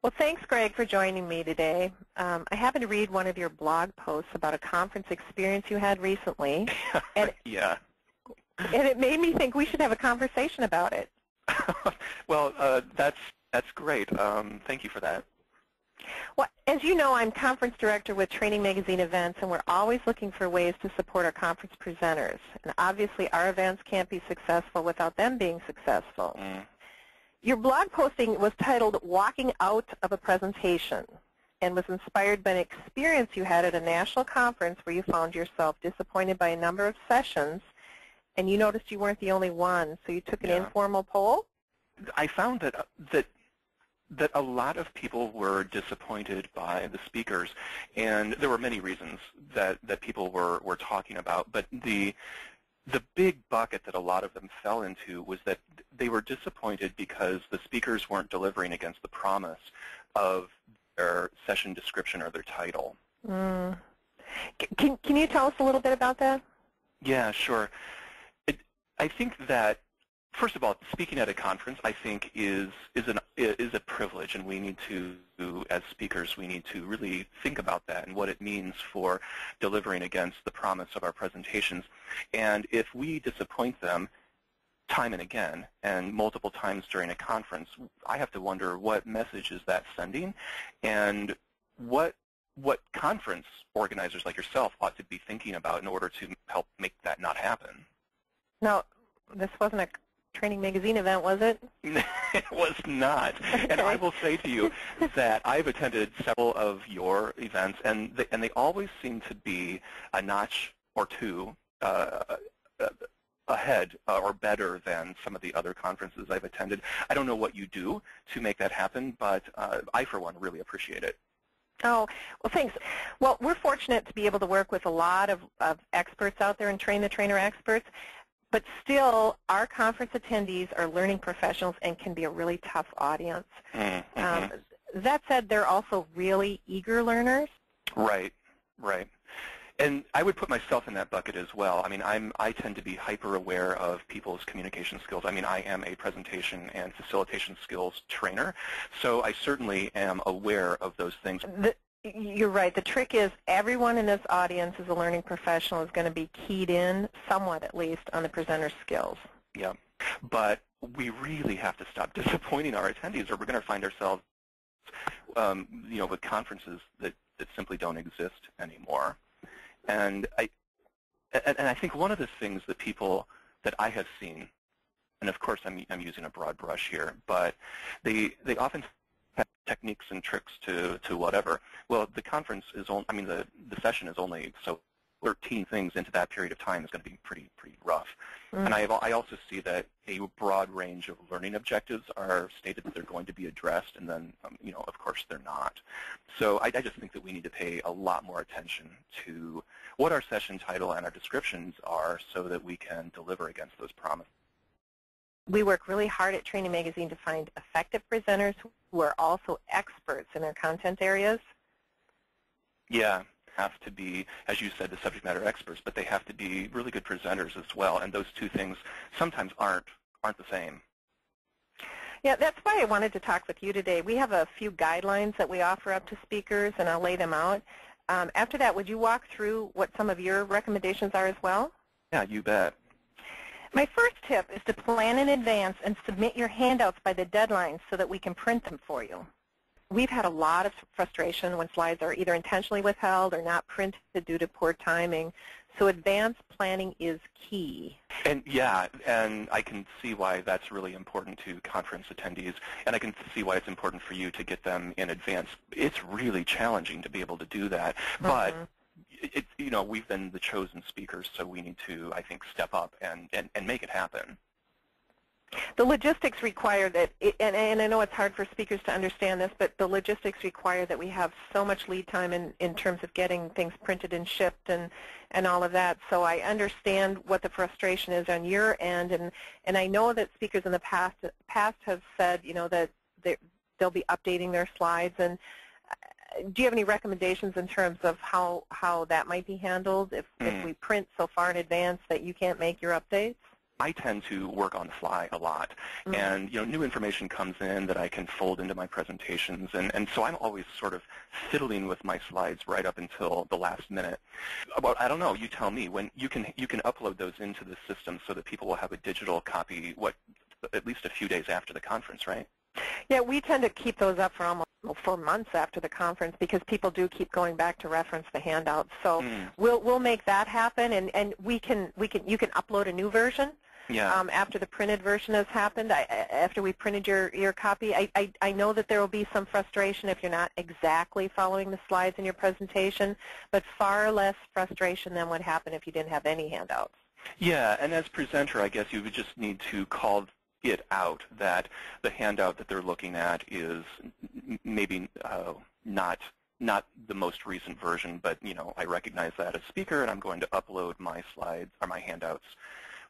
Well, thanks, Greg, for joining me today. I happened to read one of your blog posts about a conference experience you had recently, and, yeah. and it made me think we should have a conversation about it. Well, that's great. Thank you for that. Well, as you know, I'm conference director with Training Magazine Events, and we're always looking for ways to support our conference presenters. And obviously, our events can't be successful without them being successful. Your blog posting was titled Walking Out of a Presentation and was inspired by an experience you had at a national conference where you found yourself disappointed by a number of sessions, and you noticed you weren't the only one, so you took an informal poll? I found that a lot of people were disappointed by the speakers, and there were many reasons that people were talking about, but the big bucket that a lot of them fell into was that they were disappointed because the speakers weren't delivering against the promise of their session description or their title. Can you tell us a little bit about that? Yeah, sure. I think that, first of all, speaking at a conference, I think, is a privilege, and we need to, as speakers, we need to really think about that and what it means for delivering against the promise of our presentations. And if we disappoint them time and again, and multiple times during a conference, I have to wonder what message is that sending, and what conference organizers like yourself ought to be thinking about in order to help make that not happen. No, this wasn't a Training Magazine event, was it? It was not. Okay. And I will say to you that I've attended several of your events, and they always seem to be a notch or two ahead or better than some of the other conferences I've attended. I don't know what you do to make that happen, but I, for one, really appreciate it. Oh, well, thanks. Well, we're fortunate to be able to work with a lot of experts out there and train the trainer experts. But still, our conference attendees are learning professionals and can be a really tough audience. That said, they're also really eager learners. Right, right. And I would put myself in that bucket as well. I mean, I tend to be hyper aware of people's communication skills. I mean, I am a presentation and facilitation skills trainer, so I certainly am aware of those things. You're right. The trick is everyone in this audience as a learning professional is going to be keyed in, somewhat at least, on the presenter's skills. Yeah, but we really have to stop disappointing our attendees, or we're going to find ourselves, with conferences that simply don't exist anymore. And I think one of the things that people that I have seen, and of course I'm using a broad brush here, but they often have techniques and tricks to whatever. Well, the conference is only, the session is only, so 13 things into that period of time is going to be pretty rough. And I also see that a broad range of learning objectives are stated that they're going to be addressed, and then, of course they're not. So I just think that we need to pay a lot more attention to what our session title and our descriptions are so that we can deliver against those promises. We work really hard at Training Magazine to find effective presenters who are also experts in their content areas. Yeah, have to be, as you said, the subject matter experts, but they have to be really good presenters as well, and those two things sometimes aren't the same. Yeah, that's why I wanted to talk with you today. We have a few guidelines that we offer up to speakers, and I'll lay them out. After that, would you walk through what some of your recommendations are as well? Yeah, you bet. My first tip is to plan in advance and submit your handouts by the deadline so that we can print them for you. We've had a lot of frustration when slides are either intentionally withheld or not printed due to poor timing, so advanced planning is key. And yeah, and I can see why that's really important to conference attendees, and I can see why it's important for you to get them in advance. It's really challenging to be able to do that, but we've been the chosen speakers, so we need to, I think, step up and make it happen. The logistics require that, and I know it's hard for speakers to understand this, but the logistics require that we have so much lead time in terms of getting things printed and shipped and all of that. So I understand what the frustration is on your end, and I know that speakers in the past have said, that they'll be updating their slides. And do you have any recommendations in terms of how that might be handled if we print so far in advance that you can't make your updates? I tend to work on the fly a lot, and new information comes in that I can fold into my presentations, and so I'm always sort of fiddling with my slides right up until the last minute. Well, I don't know. You tell me. When you can upload those into the system so that people will have a digital copy at least a few days after the conference, right? Yeah, we tend to keep those up for months after the conference because people do keep going back to reference the handouts. So we'll make that happen, and you can upload a new version. Yeah. After the printed version has happened, after we printed your copy, I know that there will be some frustration if you're not exactly following the slides in your presentation, but far less frustration than would happen if you didn't have any handouts. Yeah, and as presenter, I guess you would just need to call it out that the handout that they're looking at is maybe not the most recent version, but I recognize that as speaker, and I'm going to upload my slides or my handouts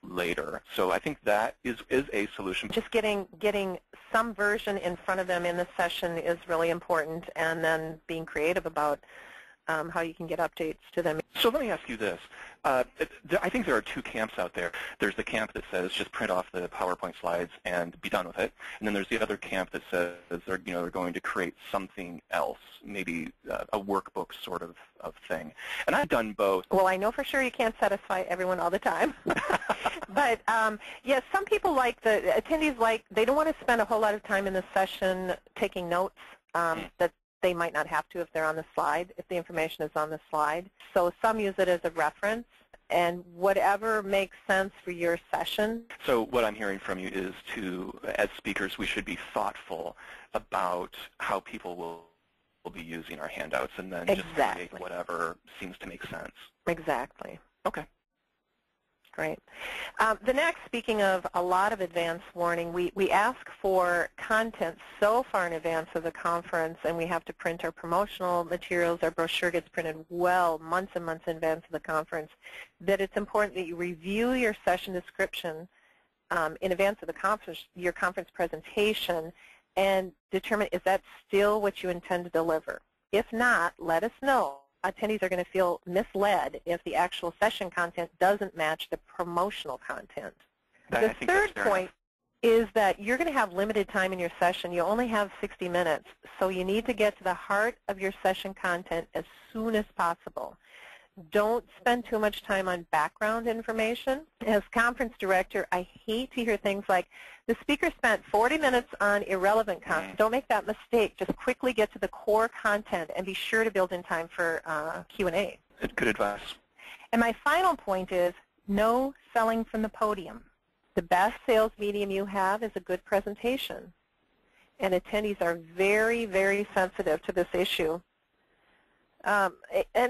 later. So I think that is a solution. Just getting some version in front of them in the session is really important, and then being creative about how you can get updates to them. So let me ask you this. I think there are two camps out there. There's the camp that says just print off the PowerPoint slides and be done with it. And then there's the other camp that says they're going to create something else, maybe a workbook sort of thing. And I've done both. Well, I know for sure you can't satisfy everyone all the time. But, yes, some people attendees they don't want to spend a whole lot of time in the session taking notes that they might not have to if they're on the slide, if the information is on the slide. So some use it as a reference, and whatever makes sense for your session. So what I'm hearing from you is as speakers, we should be thoughtful about how people will be using our handouts, and then just create whatever seems to make sense. Exactly. Okay. Great. The next, speaking of a lot of advance warning, we ask for content so far in advance of the conference, and we have to print our promotional materials. Our brochure gets printed months and months in advance of the conference, that it's important that you review your session description in advance of your conference presentation, and determine, is that still what you intend to deliver? If not, let us know. Attendees are going to feel misled if the actual session content doesn't match the promotional content. The third point is that you're going to have limited time in your session. You only have 60 minutes, so you need to get to the heart of your session content as soon as possible. Don't spend too much time on background information. As conference director, I hate to hear things like, the speaker spent 40 minutes on irrelevant content. Don't make that mistake. Just quickly get to the core content and be sure to build in time for Q&A. Good advice. And my final point is no selling from the podium. The best sales medium you have is a good presentation. And attendees are very, very sensitive to this issue. An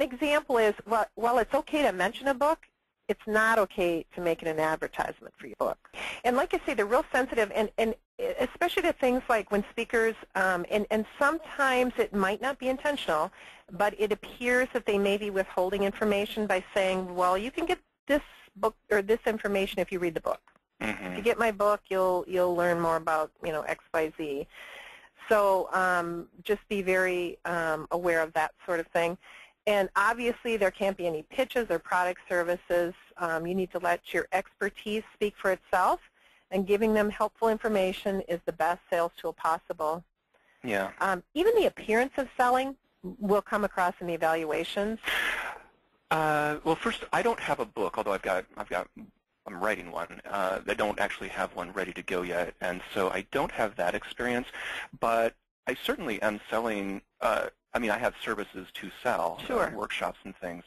example is, while it's okay to mention a book, it's not okay to make it an advertisement for your book. And like I say, they're real sensitive, and especially to things like when speakers, and sometimes it might not be intentional, but it appears that they may be withholding information by saying, well, you can get this book or this information if you read the book. If you get my book, you'll learn more about X, Y, Z. So just be very aware of that sort of thing. And obviously there can't be any pitches or product services. You need to let your expertise speak for itself, and giving them helpful information is the best sales tool possible. Yeah. Even the appearance of selling will come across in the evaluations. Well, first, I don't have a book, although I'm writing one. I don't actually have one ready to go yet, and so I don't have that experience. But I certainly am selling. I have services to sell, workshops and things,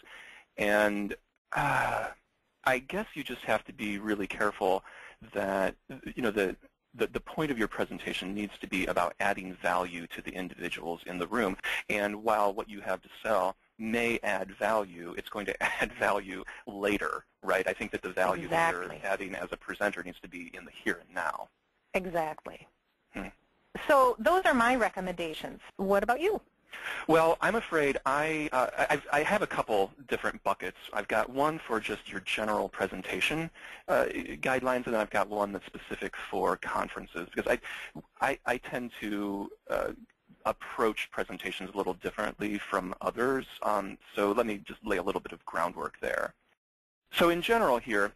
and I guess you just have to be really careful that the point of your presentation needs to be about adding value to the individuals in the room. And while what you have to sell may add value, it's going to add value later, right? I think that the value that you're adding as a presenter needs to be in the here and now. Exactly. So those are my recommendations. What about you? Well, I'm afraid I have a couple different buckets. I've got one for just your general presentation guidelines, and then I've got one that's specific for conferences, because I tend to approach presentations a little differently from others. So let me just lay a little bit of groundwork there. So in general here,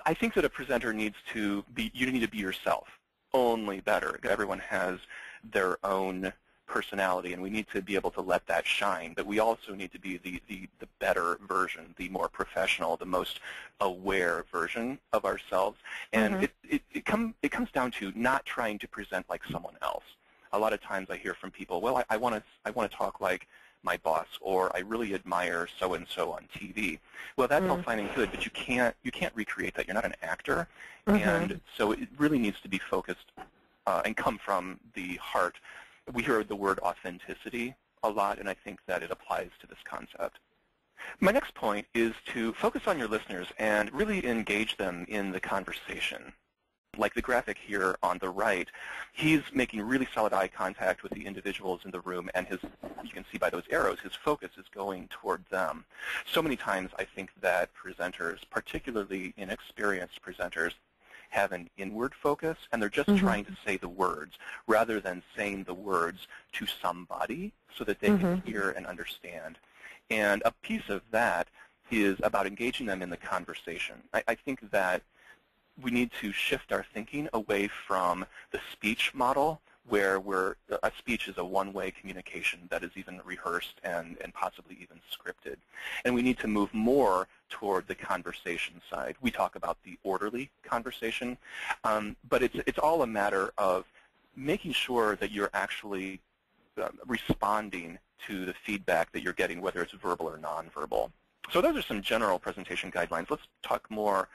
I think that a presenter needs to be, you need to be yourself, only better. Everyone has their own personality, and we need to be able to let that shine, but we also need to be the better version, the more professional, the most aware version of ourselves. And it comes down to not trying to present like someone else. A lot of times I hear from people, well, I want to talk like my boss, or I really admire so-and-so on TV. Well, that's all fine and good, but you can't recreate that. You're not an actor, and so it really needs to be focused and come from the heart. We hear the word authenticity a lot, and I think that it applies to this concept. My next point is to focus on your listeners and really engage them in the conversation. Like the graphic here on the right, he's making really solid eye contact with the individuals in the room, and you can see by those arrows, his focus is going toward them. So many times I think that presenters, particularly inexperienced presenters, have an inward focus, and they're just trying to say the words rather than saying the words to somebody so that they can hear and understand. And a piece of that is about engaging them in the conversation. I think that we need to shift our thinking away from the speech model, where a speech is a one-way communication that is even rehearsed and possibly even scripted. And we need to move more toward the conversation side. We talk about the orderly conversation, but it's all a matter of making sure that you're actually responding to the feedback that you're getting, whether it's verbal or nonverbal. So those are some general presentation guidelines. Let's talk more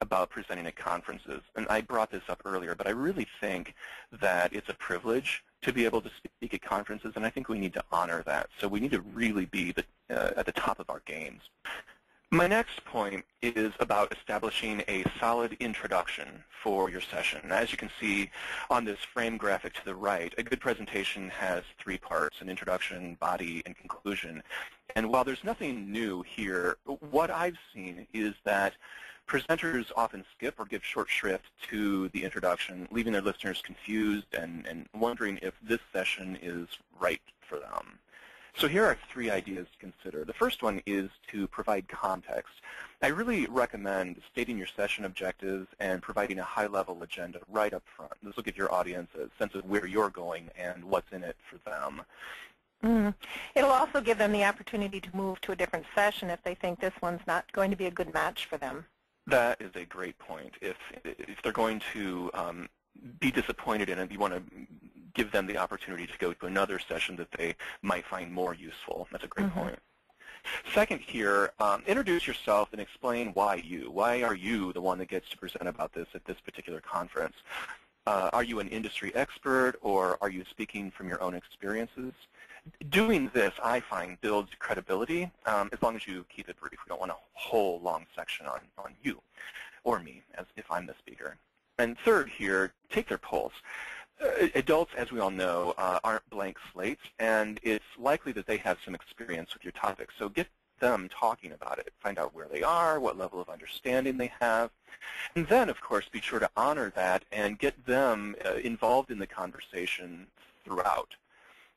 about presenting at conferences. And I brought this up earlier, but I really think that it's a privilege to be able to speak at conferences, and I think we need to honor that. So we need to really be at the top of our games. My next point is about establishing a solid introduction for your session. As you can see on this frame graphic to the right, a good presentation has three parts: an introduction, body, and conclusion. And while there's nothing new here, what I've seen is that presenters often skip or give short shrift to the introduction, leaving their listeners confused and wondering if this session is right for them. So here are three ideas to consider. The first one is to provide context. I really recommend stating your session objectives and providing a high-level agenda right up front. This will give your audience a sense of where you're going and what's in it for them. It'll also give them the opportunity to move to a different session if they think this one's not going to be a good match for them. That is a great point. If they're going to be disappointed in it, you want to give them the opportunity to go to another session that they might find more useful. That's a great point. Second here, introduce yourself and explain why you. Why are you the one that gets to present about this at this particular conference? Are you an industry expert, or are you speaking from your own experiences? Doing this, I find, builds credibility, as long as you keep it brief. We don't want a whole long section on you or me, as if I'm the speaker. And third here, take their pulse. Adults, as we all know, aren't blank slates, and it's likely that they have some experience with your topic. So get them talking about it. Find out where they are, what level of understanding they have. And then, of course, be sure to honor that and get them involved in the conversation throughout.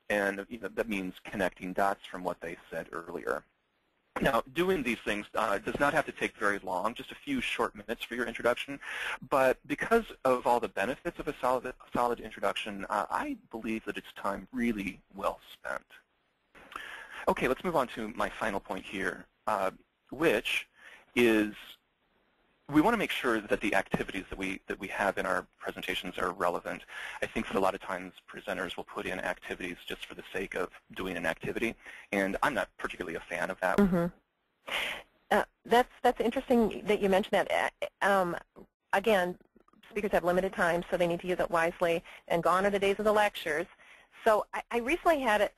And that means connecting dots from what they said earlier. Now, doing these things does not have to take very long, just a few short minutes for your introduction. But because of all the benefits of a solid introduction, I believe that it's time really well spent. Okay, let's move on to my final point here, which is we want to make sure that the activities that we have in our presentations are relevant. I think that a lot of times presenters will put in activities just for the sake of doing an activity, and I'm not particularly a fan of that. That's interesting that you mentioned that. Again, speakers have limited time, so they need to use it wisely, and gone are the days of the lectures. So I recently had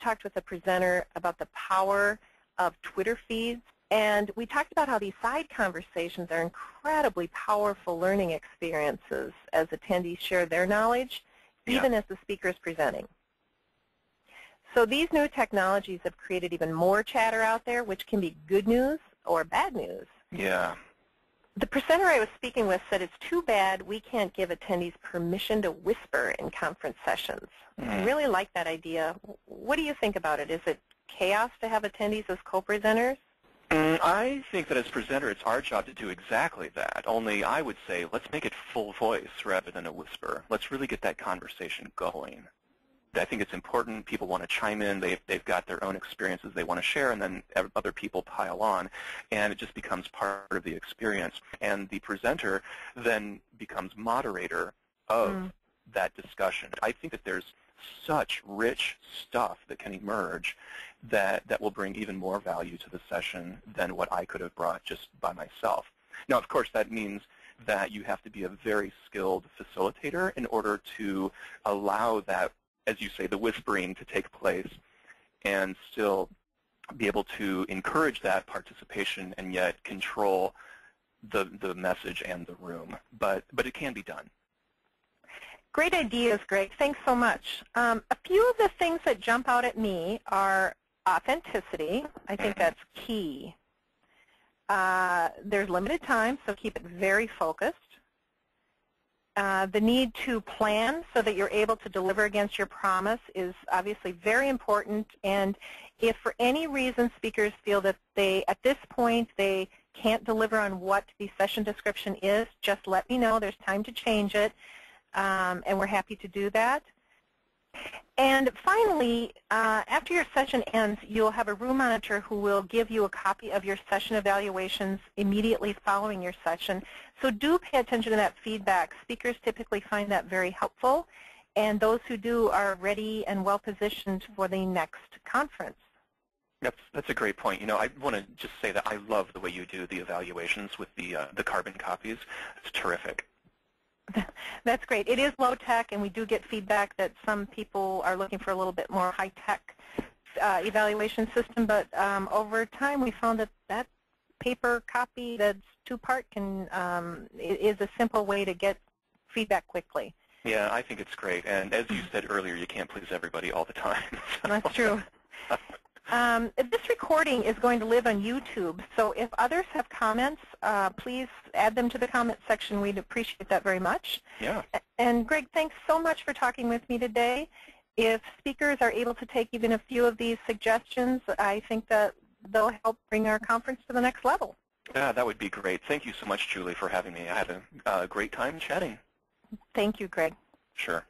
talked with a presenter about the power of Twitter feeds. And we talked about how these side conversations are incredibly powerful learning experiences as attendees share their knowledge, even as the speaker is presenting. So these new technologies have created even more chatter out there, which can be good news or bad news. Yeah. The presenter I was speaking with said it's too bad we can't give attendees permission to whisper in conference sessions. I really like that idea. What do you think about it? Is it chaos to have attendees as co-presenters? I think that as presenter, it's our job to do exactly that. Only I would say, let's make it full voice rather than a whisper. Let's really get that conversation going. I think it's important. People want to chime in. They've got their own experiences they want to share, and then other people pile on, and it just becomes part of the experience. And the presenter then becomes moderator of that discussion. I think that there's such rich stuff that can emerge that will bring even more value to the session than what I could have brought just by myself. Now, of course, that means that you have to be a very skilled facilitator in order to allow that, as you say, the whispering to take place and still be able to encourage that participation and yet control the message and the room. But it can be done. Great ideas, Greg. Thanks so much. A few of the things that jump out at me are authenticity. I think that's key. There's limited time, so keep it very focused. The need to plan so that you're able to deliver against your promise is obviously very important. And if for any reason speakers feel that at this point, they can't deliver on what the session description is, just let me know. There's time to change it, and we're happy to do that. And finally, after your session ends, you'll have a room monitor who will give you a copy of your session evaluations immediately following your session. So do pay attention to that feedback. Speakers typically find that very helpful, and those who do are ready and well positioned for the next conference. That's a great point. You know, I want to just say that I love the way you do the evaluations with the carbon copies. It's terrific. That's great. It is low-tech, and we do get feedback that some people are looking for a little bit more high-tech evaluation system, but over time we found that paper copy that's two-part is a simple way to get feedback quickly. Yeah, I think it's great. And as you said earlier, you can't please everybody all the time. So. That's true. This recording is going to live on YouTube, so if others have comments, please add them to the comment section. We'd appreciate that very much. Yeah. And Greg, thanks so much for talking with me today. If speakers are able to take even a few of these suggestions, I think that they'll help bring our conference to the next level. Yeah, that would be great. Thank you so much, Julie, for having me. I had a great time chatting. Thank you, Greg. Sure.